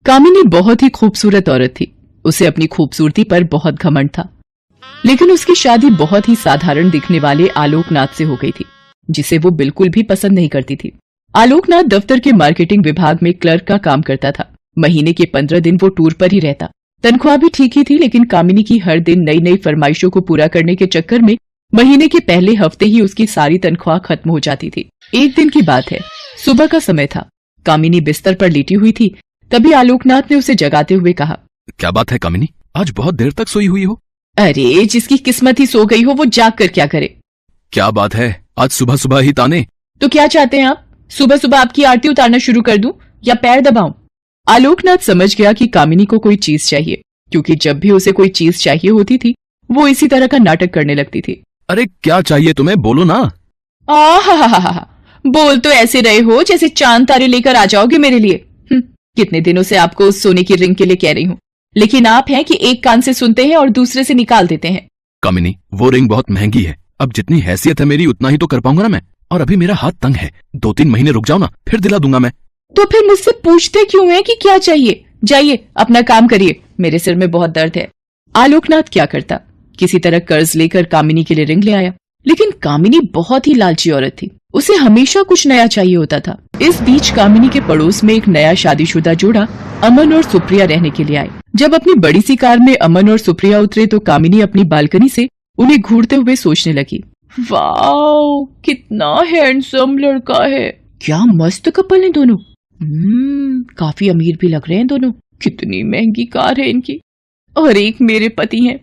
कामिनी बहुत ही खूबसूरत औरत थी। उसे अपनी खूबसूरती पर बहुत घमंड था, लेकिन उसकी शादी बहुत ही साधारण दिखने वाले आलोकनाथ से हो गई थी, जिसे वो बिल्कुल भी पसंद नहीं करती थी। आलोकनाथ दफ्तर के मार्केटिंग विभाग में क्लर्क का काम करता था। महीने के 15 दिन वो टूर पर ही रहता। तनख्वाह भी ठीक ही थी, लेकिन कामिनी की हर दिन नई नई फरमाइशों को पूरा करने के चक्कर में महीने के पहले हफ्ते ही उसकी सारी तनख्वाह खत्म हो जाती थी। एक दिन की बात है, सुबह का समय था। कामिनी बिस्तर पर लेटी हुई थी। तभी आलोकनाथ ने उसे जगाते हुए कहा, क्या बात है कामिनी, आज बहुत देर तक सोई हुई हो? अरे जिसकी किस्मत ही सो गई हो वो जाग कर क्या करे। क्या बात है, आज सुबह सुबह ही ताने? तो क्या चाहते हैं आप? सुबह सुबह आपकी आरती उतारना शुरू कर दूं या पैर दबाऊं? आलोकनाथ समझ गया कि कामिनी को कोई चीज चाहिए, क्योंकि जब भी उसे कोई चीज चाहिए होती थी वो इसी तरह का नाटक करने लगती थी। अरे क्या चाहिए तुम्हें, बोलो ना। आहा, बोल तो ऐसे रहे हो जैसे चांद तारे लेकर आ जाओगे मेरे लिए। कितने दिनों से आपको उस सोने की रिंग के लिए कह रही हूँ, लेकिन आप हैं कि एक कान से सुनते हैं और दूसरे से निकाल देते हैं। कामिनी, वो रिंग बहुत महंगी है। अब जितनी हैसियत है मेरी उतना ही तो कर पाऊंगा ना मैं, और अभी मेरा हाथ तंग है। 2-3 महीने रुक जाओ ना, फिर दिला दूंगा मैं। तो फिर मुझसे पूछते क्यों हैं कि क्या चाहिए? जाइए अपना काम करिए, मेरे सिर में बहुत दर्द है। आलोकनाथ क्या करता, किसी तरह कर्ज लेकर कामिनी के लिए रिंग ले आया। लेकिन कामिनी बहुत ही लालची औरत थी, उसे हमेशा कुछ नया चाहिए होता था। इस बीच कामिनी के पड़ोस में एक नया शादीशुदा जोड़ा अमन और सुप्रिया रहने के लिए आए। जब अपनी बड़ी सी कार में अमन और सुप्रिया उतरे तो कामिनी अपनी बालकनी से उन्हें घूरते हुए सोचने लगी, वाओ कितना हैंडसम लड़का है, क्या मस्त कपल है दोनों। काफी अमीर भी लग रहे हैं दोनों। कितनी महंगी कार है इनकी, और एक मेरे पति हैं,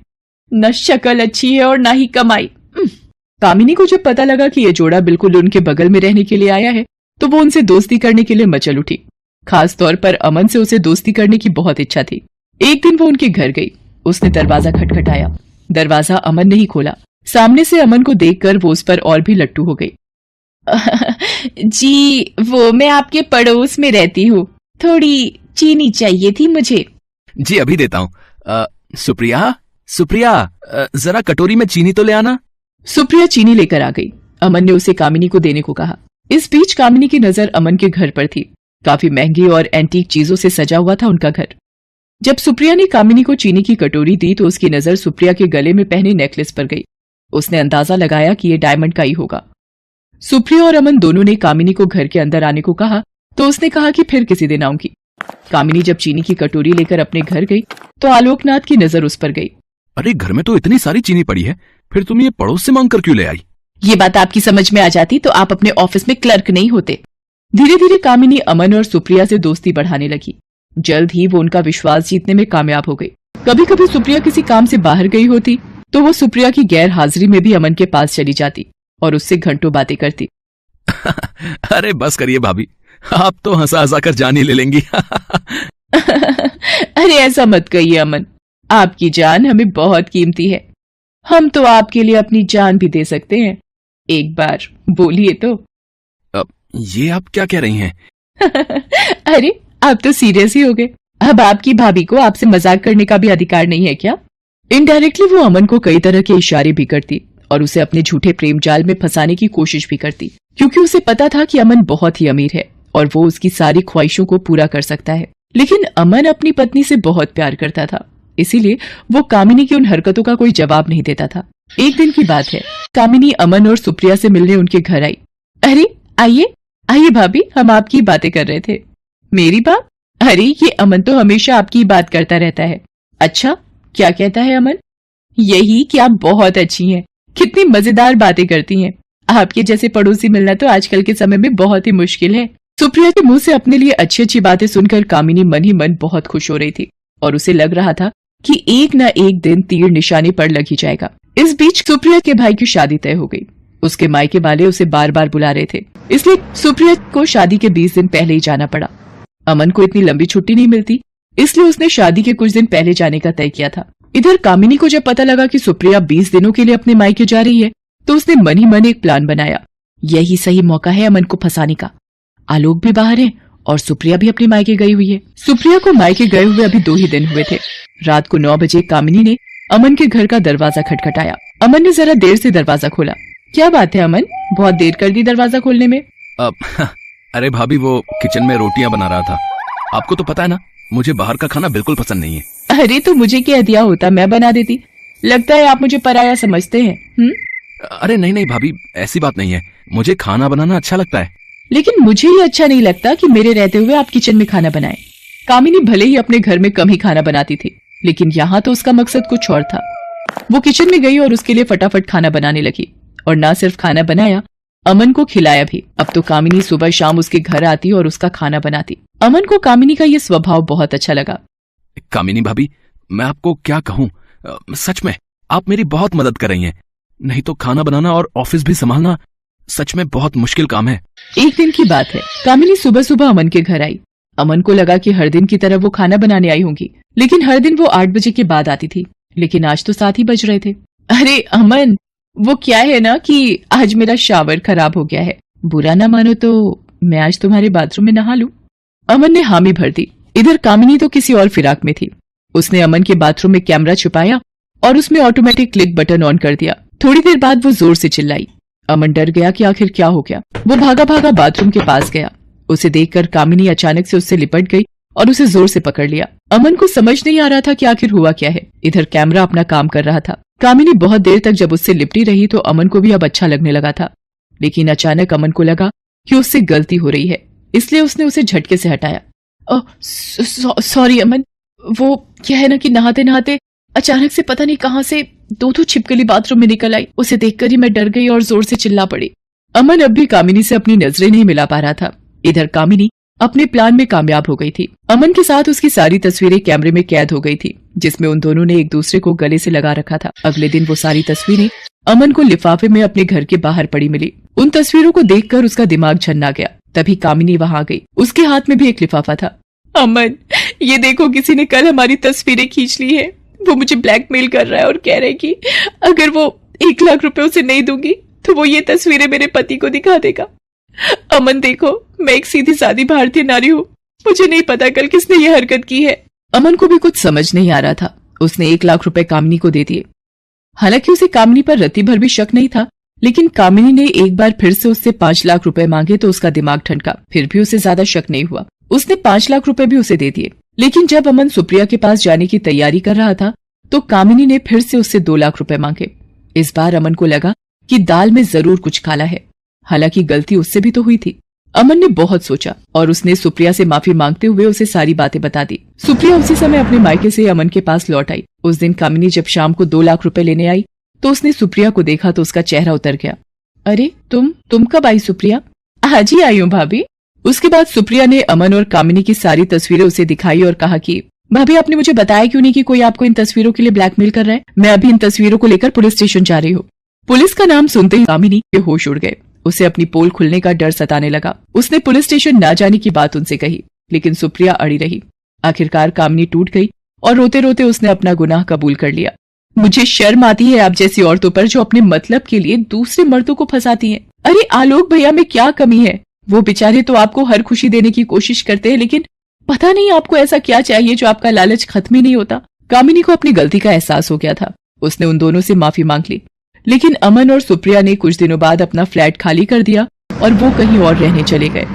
न शक्ल अच्छी है और ना ही कमाई। कामिनी को जब पता लगा कि ये जोड़ा बिल्कुल उनके बगल में रहने के लिए आया है तो वो उनसे दोस्ती करने के लिए मचल उठी। खास तौर पर अमन से उसे दोस्ती करने की बहुत इच्छा थी। एक दिन वो उनके घर गई। उसने दरवाजा खटखटाया। दरवाजा अमन ने ही खोला। सामने से अमन को देखकर वो उस पर और भी लट्टू हो गई। जी वो मैं आपके पड़ोस में रहती हूँ, थोड़ी चीनी चाहिए थी मुझे। जी अभी देता हूँ। सुप्रिया, जरा कटोरी में चीनी तो ले आना। सुप्रिया चीनी लेकर आ गई। अमन ने उसे कामिनी को देने को कहा। इस बीच कामिनी की नजर अमन के घर पर थी। काफी महंगी और एंटीक चीजों से सजा हुआ था उनका घर। जब सुप्रिया ने कामिनी को चीनी की कटोरी दी तो उसकी नजर सुप्रिया के गले में पहने नेकलेस पर गई। उसने अंदाजा लगाया कि ये डायमंड का ही होगा। सुप्रिया और अमन दोनों ने कामिनी को घर के अंदर आने को कहा तो उसने कहा कि फिर किसी दिन आऊंगी। कामिनी जब चीनी की कटोरी लेकर अपने घर गई तो आलोकनाथ की नजर उस पर गई। अरे घर में तो इतनी सारी चीनी पड़ी है, फिर तुम ये पड़ोस से मांग कर क्यों ले आई? ये बात आपकी समझ में आ जाती तो आप अपने ऑफिस में क्लर्क नहीं होते। धीरे धीरे कामिनी अमन और सुप्रिया से दोस्ती बढ़ाने लगी। जल्द ही वो उनका विश्वास जीतने में कामयाब हो गई। कभी कभी सुप्रिया किसी काम से बाहर गई होती तो वो सुप्रिया की गैर हाजिरी में भी अमन के पास चली जाती और उससे घंटों बातें करती। अरे बस करिए भाभी, आप तो हंसा हंसा कर जान ही ले लेंगी। अरे ऐसा मत कहिए अमन, आपकी जान हमें बहुत कीमती है। हम तो आपके लिए अपनी जान भी दे सकते हैं, एक बार बोलिए तो। ये आप क्या कह रही हैं? अरे आप तो सीरियस ही हो गए। अब आपकी भाभी को आपसे मजाक करने का भी अधिकार नहीं है क्या? इनडायरेक्टली वो अमन को कई तरह के इशारे भी करती और उसे अपने झूठे प्रेम जाल में फंसाने की कोशिश भी करती, क्योंकि उसे पता था कि अमन बहुत ही अमीर है और वो उसकी सारी ख्वाहिशों को पूरा कर सकता है। लेकिन अमन अपनी पत्नी से बहुत प्यार करता था, इसीलिए वो कामिनी की उन हरकतों का कोई जवाब नहीं देता था। एक दिन की बात है, कामिनी अमन और सुप्रिया से मिलने उनके घर आई। अरे आइए आइए भाभी, हम आपकी बातें कर रहे थे। मेरी बात? अरे ये अमन तो हमेशा आपकी बात करता रहता है। अच्छा क्या कहता है अमन? यही कि आप बहुत अच्छी हैं, कितनी मजेदार बातें करती हैं। आपके जैसे पड़ोसी मिलना तो आजकल के समय में बहुत ही मुश्किल है। सुप्रिया के मुंह से अपने लिए अच्छी अच्छी बातें सुनकर कामिनी मन ही मन बहुत खुश हो रही थी और उसे लग रहा था कि एक न एक दिन तीर निशाने पर लग ही जाएगा। इस बीच सुप्रिया के भाई की शादी तय हो गई। उसके मायके वाले उसे बार बार बुला रहे थे, इसलिए सुप्रिया को शादी के 20 दिन पहले ही जाना पड़ा। अमन को इतनी लंबी छुट्टी नहीं मिलती, इसलिए उसने शादी के कुछ दिन पहले जाने का तय किया था। इधर कामिनी को जब पता लगा कि सुप्रिया 20 दिनों के लिए अपने मायके जा रही है तो उसने मन ही मन एक प्लान बनाया। यही सही मौका है अमन को फंसाने का। आलोक भी बाहर है और सुप्रिया भी अपने मायके गई हुई है। सुप्रिया को मायके गए हुए अभी 2 ही दिन हुए थे। रात को 9 बजे कामिनी ने अमन के घर का दरवाजा खटखटाया। अमन ने जरा देर से दरवाजा खोला। क्या बात है अमन, बहुत देर कर दी दरवाजा खोलने में? अरे भाभी, वो किचन में रोटियां बना रहा था। आपको तो पता है ना, मुझे बाहर का खाना बिल्कुल पसंद नहीं है। अरे तो मुझे कह दिया होता, मैं बना देती। लगता है आप मुझे पराया समझते हैं। अरे नहीं नहीं भाभी, ऐसी बात नहीं है, मुझे खाना बनाना अच्छा लगता है। लेकिन मुझे ये अच्छा नहीं लगता कि मेरे रहते हुए आप किचन में खाना बनाएं। कामिनी भले ही अपने घर में कम ही खाना बनाती थी, लेकिन यहाँ तो उसका मकसद कुछ और था। वो किचन में गई और उसके लिए फटाफट खाना बनाने लगी, और ना सिर्फ खाना बनाया, अमन को खिलाया भी। अब तो कामिनी सुबह शाम उसके घर आती और उसका खाना बनाती। अमन को कामिनी का ये स्वभाव बहुत अच्छा लगा। कामिनी भाभी, मैं आपको क्या कहूँ, सच में आप मेरी बहुत मदद कर रही हैं। नहीं तो खाना बनाना और ऑफिस भी संभालना सच में बहुत मुश्किल काम है। एक दिन की बात है, कामिनी सुबह सुबह अमन के घर आई। अमन को लगा कि हर दिन की तरह वो खाना बनाने आई होंगी, लेकिन हर दिन वो 8 बजे के बाद आती थी, लेकिन आज तो 7 ही बज रहे थे। अरे अमन, वो क्या है ना कि आज मेरा शावर खराब हो गया है, बुरा ना मानो तो मैं आज तुम्हारे बाथरूम में नहा लूं। अमन ने हामी भर दी। इधर कामिनी तो किसी और फिराक में थी। उसने अमन के बाथरूम में कैमरा छुपाया और उसमें ऑटोमेटिक क्लिक बटन ऑन कर दिया। थोड़ी देर बाद वो जोर से चिल्लाई। अमन डर गया कि आखिर क्या हो गया। वो भागा भागा बाथरूम के पास गया। उसे देखकर कामिनी अचानक से उससे लिपट गई और उसे जोर से पकड़ लिया। अमन को समझ नहीं आ रहा था कि आखिर हुआ क्या है। इधर कैमरा अपना काम कर रहा था। कामिनी बहुत देर तक जब उससे लिपटी रही तो अमन को भी अब अच्छा लगने लगा था, लेकिन अचानक अमन को लगा कि उससे गलती हो रही है, इसलिए उसने उसे झटके से हटाया। सॉरी अमन, वो क्या है ना कि नहाते नहाते अचानक से पता नहीं कहां से 2 छिपकली बाथरूम में निकल आई। उसे देखकर ही मैं डर गई और जोर से चिल्ला पड़ी। अमन अब भी कामिनी से अपनी नजरें नहीं मिला पा रहा था। इधर कामिनी अपने प्लान में कामयाब हो गई थी। अमन के साथ उसकी सारी तस्वीरें कैमरे में कैद हो गई थी, जिसमें उन दोनों ने एक दूसरे को गले से लगा रखा था। अगले दिन वो सारी तस्वीरें अमन को लिफाफे में अपने घर के बाहर पड़ी मिली। उन तस्वीरों को देखकर उसका दिमाग झन्ना गया। तभी कामिनी वहां आ गई। उसके हाथ में भी एक लिफाफा था। अमन, ये देखो, किसी ने कल हमारी तस्वीरें खींच ली है। वो मुझे ब्लैकमेल कर रहा है और कह रहा है कि अगर वो 1 लाख रुपए उसे नहीं दूंगी तो वो ये तस्वीरें मेरे पति को दिखा देगा। अमन देखो, मैं एक सीधी सादी भारतीय नारी हूँ, मुझे नहीं पता कल किसने ये हरकत की है। अमन को भी कुछ समझ नहीं आ रहा था। उसने 1 लाख रुपए कामिनी को दे दिए। हालांकि उसे कामिनी पर रत्ती भर भी शक नहीं था, लेकिन कामिनी ने एक बार फिर से उससे 5 लाख रुपए मांगे तो उसका दिमाग ठनका। फिर भी उसे ज्यादा शक नहीं हुआ। उसने 5 लाख रुपए भी उसे दे दिए। लेकिन जब अमन सुप्रिया के पास जाने की तैयारी कर रहा था तो कामिनी ने फिर से उससे 2 लाख रुपए मांगे। इस बार अमन को लगा कि दाल में जरूर कुछ काला है। हालांकि गलती उससे भी तो हुई थी। अमन ने बहुत सोचा और उसने सुप्रिया से माफी मांगते हुए उसे सारी बातें बता दी। सुप्रिया उसी समय अपने मायके से अमन के पास लौट आई। उस दिन कामिनी जब शाम को 2 लाख रुपए लेने आई तो उसने सुप्रिया को देखा तो उसका चेहरा उतर गया। अरे तुम कब आई सुप्रिया? आज ही आई हूँ भाभी। उसके बाद सुप्रिया ने अमन और कामिनी की सारी तस्वीरें उसे दिखाई और कहा कि भाभी, आपने मुझे बताया क्यों नहीं कि कोई आपको इन तस्वीरों के लिए ब्लैकमेल कर रहा है? मैं अभी इन तस्वीरों को लेकर पुलिस स्टेशन जा रही हूँ। पुलिस का नाम सुनते ही कामिनी के होश उड़ गए। उसे अपनी पोल खुलने का डर सताने लगा। उसने पुलिस स्टेशन न जाने की बात उनसे कही, लेकिन सुप्रिया अड़ी रही। आखिरकार कामिनी टूट गई और रोते रोते उसने अपना गुनाह कबूल कर लिया। मुझे शर्म आती है आप जैसी औरतों पर जो अपने मतलब के लिए दूसरे मर्दों को फंसाती हैं। अरे आलोक भैया में क्या कमी है? वो बेचारे तो आपको हर खुशी देने की कोशिश करते हैं, लेकिन पता नहीं आपको ऐसा क्या चाहिए जो आपका लालच खत्म ही नहीं होता। कामिनी को अपनी गलती का एहसास हो गया था। उसने उन दोनों से माफी मांग ली, लेकिन अमन और सुप्रिया ने कुछ दिनों बाद अपना फ्लैट खाली कर दिया और वो कहीं और रहने चले गए।